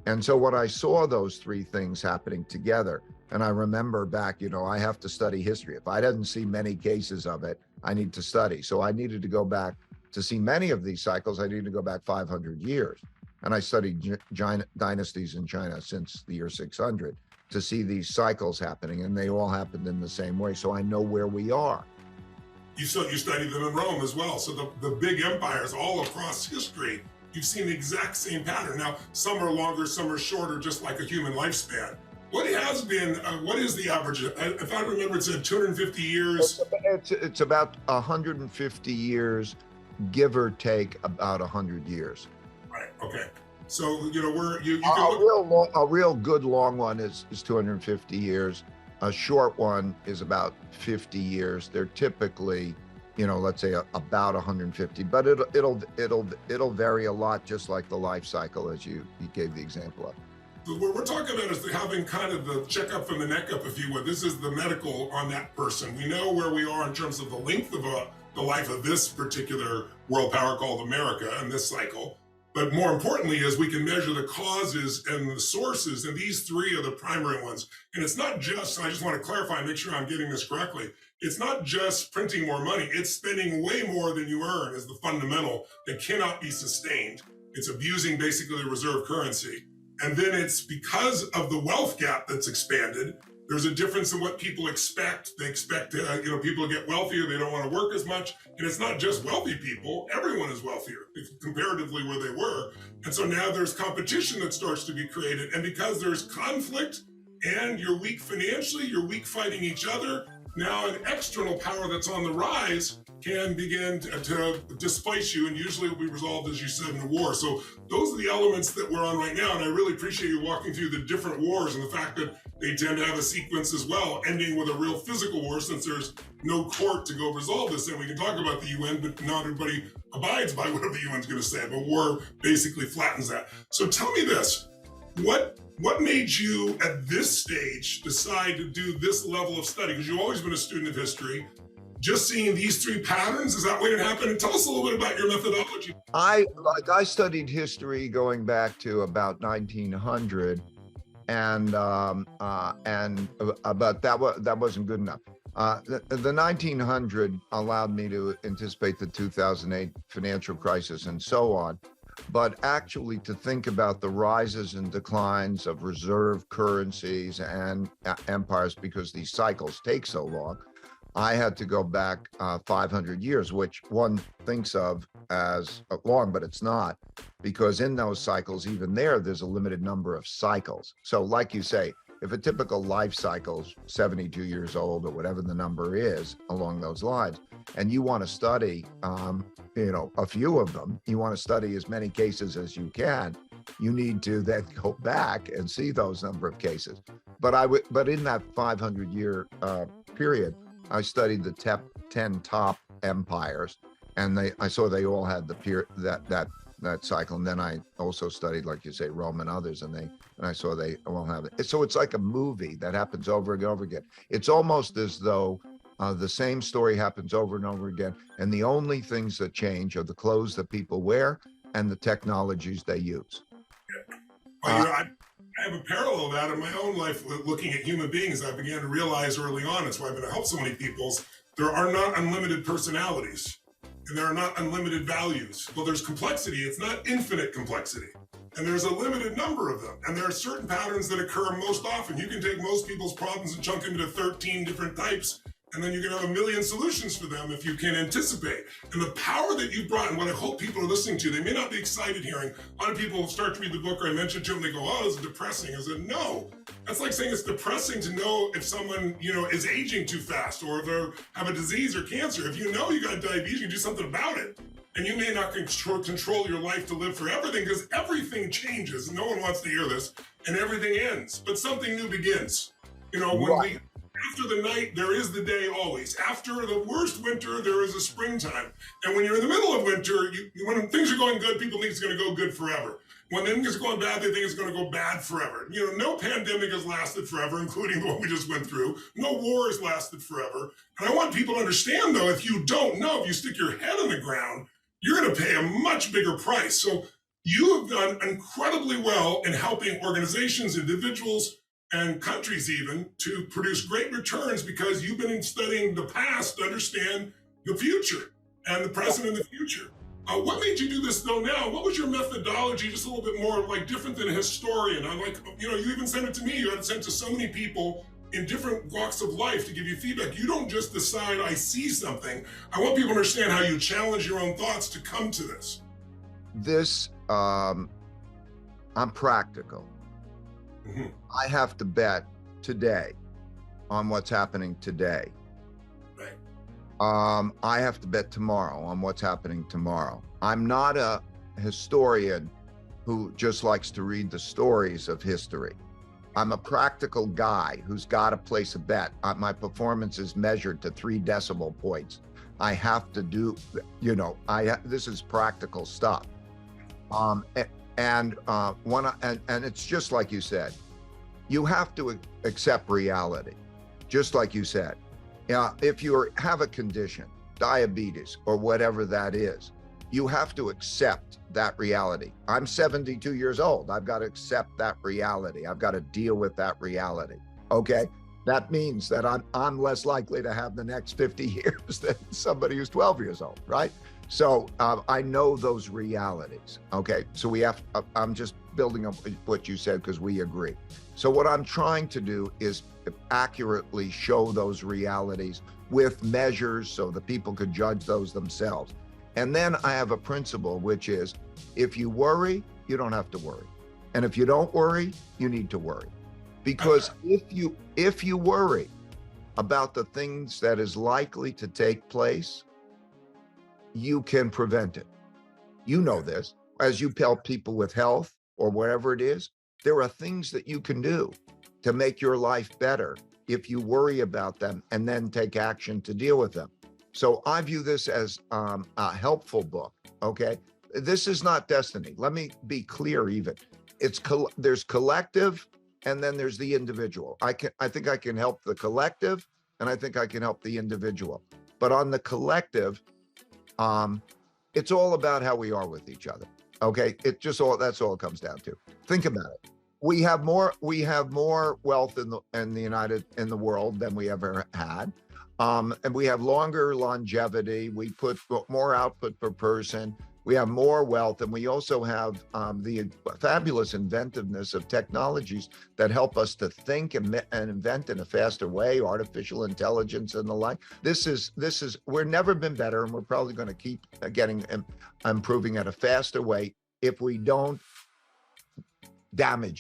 And so when I saw those three things happening together, and I remember back, I have to study history. If I didn't see many cases of it, I need to study. So I needed to go back to see many of these cycles. I needed to go back 500 years. And I studied dynasties in China since the year 600 to see these cycles happening, and they all happened in the same way. So I know where we are. You studied them in Rome as well. So the big empires all across history, you've seen the exact same pattern. Now, some are longer, some are shorter, just like a human lifespan. What has been, what is the average? If I remember, it said 250 years. It's about 150 years, give or take about 100 years. Right, okay. So, you can look. A real good long one is 250 years. A short one is about 50 years. They're typically, let's say about 150, but it'll vary a lot, just like the life cycle, as you gave the example of. What we're talking about is having kind of the checkup from the neck up, if you would. This is the medical on that person. We know where we are in terms of the length of the life of this particular world power called America and this cycle. But more importantly is we can measure the causes and the sources, and these three are the primary ones. And it's not just, I just want to clarify and make sure I'm getting this correctly, it's not just printing more money, it's spending way more than you earn is the fundamental that cannot be sustained. It's abusing basically the reserve currency. And then it's because of the wealth gap that's expanded. There's a difference in what people expect. They expect, people to get wealthier. They don't want to work as much. And it's not just wealthy people. Everyone is wealthier comparatively where they were. And so now there's competition that starts to be created. And because there's conflict and you're weak financially, you're weak fighting each other, now an external power that's on the rise can begin to displace you, and usually it will be resolved, as you said, in a war. So those are the elements that we're on right now, and I really appreciate you walking through the different wars and the fact that they tend to have a sequence as well, ending with a real physical war, since there's no court to go resolve this. And we can talk about the UN, but not everybody abides by whatever the UN's going to say. But war basically flattens that. So tell me this, what made you at this stage decide to do this level of study? Because you've always been a student of history. Just seeing these three patterns, is that what it happened? And tell us a little bit about your methodology. I studied history going back to about 1900, but that wasn't good enough. The 1900 allowed me to anticipate the 2008 financial crisis and so on, but actually to think about the rises and declines of reserve currencies and empires, because these cycles take so long, I had to go back 500 years, which one thinks of as long, but it's not, because in those cycles, even there's a limited number of cycles. So like you say, if a typical life cycle's 72 years old or whatever the number is along those lines, and you want to study, a few of them, you want to study as many cases as you can, you need to then go back and see those number of cases. But in that 500-year period, I studied the 10 top empires, and I saw they all had that cycle. And then I also studied, like you say, Rome and others, and I saw they all have it. So it's like a movie that happens over and over again. It's almost as though the same story happens over and over again, and the only things that change are the clothes that people wear and the technologies they use. Well, I have a parallel of that in my own life, looking at human beings. I began to realize early on, it's why I've been to help so many people, there are not unlimited personalities, and there are not unlimited values. Well, there's complexity. It's not infinite complexity. And there's a limited number of them. And there are certain patterns that occur most often. You can take most people's problems and chunk them into 13 different types, and then you can have a million solutions for them if you can anticipate. And the power that you brought, and what I hope people are listening to, they may not be excited hearing. A lot of people start to read the book, or I mention to them, they go, oh, this is depressing. I said, no. That's like saying it's depressing to know if someone, is aging too fast, or if they have a disease or cancer. If you know you got diabetes, you can do something about it. And you may not control your life to live for everything, because everything changes. And no one wants to hear this. And everything ends. But something new begins. After the night, there is the day always. After the worst winter, there is a springtime. And when you're in the middle of winter, when things are going good, people think it's going to go good forever. When things are going bad, they think it's going to go bad forever. No pandemic has lasted forever, including the one we just went through. No war has lasted forever. And I want people to understand, though, if you don't know, if you stick your head in the ground, you're going to pay a much bigger price. So You have done incredibly well in helping organizations, individuals, and countries even to produce great returns because you've been studying the past to understand the future and the present and the future. What made you do this though now? What was your methodology? Just a little bit more like different than a historian. I'm like, you even sent it to me. You had it sent to so many people in different walks of life to give you feedback. You don't just decide, I see something. I want people to understand how you challenge your own thoughts to come to this. This, I'm practical. Mhm. I have to bet today on what's happening today. Right. I have to bet tomorrow on what's happening tomorrow. I'm not a historian who just likes to read the stories of history. I'm a practical guy who's got to place a bet. My performance is measured to 3 decimal points. I have to do, this is practical stuff. And it's just like you said, you have to accept reality, just like you said. If you have a condition, diabetes or whatever that is, you have to accept that reality. I'm 72 years old. I've got to accept that reality. I've got to deal with that reality. Okay. That means that I'm less likely to have the next 50 years than somebody who's 12 years old, right? So I know those realities. Okay. So I'm just building up what you said because we agree. So what I'm trying to do is accurately show those realities with measures so that people could judge those themselves. And then I have a principle, which is if you worry, you don't have to worry. And if you don't worry, you need to worry. Because if you worry about the things that is likely to take place, you can prevent it. You know this. As you help people with health or whatever it is, there are things that you can do to make your life better if you worry about them and then take action to deal with them. So I view this as a helpful book. Okay. This is not destiny. Let me be clear even. There's collective and then there's the individual. I think I can help the collective and I think I can help the individual. But on the collective, it's all about how we are with each other. Okay. That's all it comes down to. Think about it. We have more wealth in the world than we ever had. And we have longer longevity. We put more output per person. We have more wealth, and we also have the fabulous inventiveness of technologies that help us to think and invent in a faster way, artificial intelligence and the like. We've never been better, and we're probably going to keep improving at a faster way if we don't damage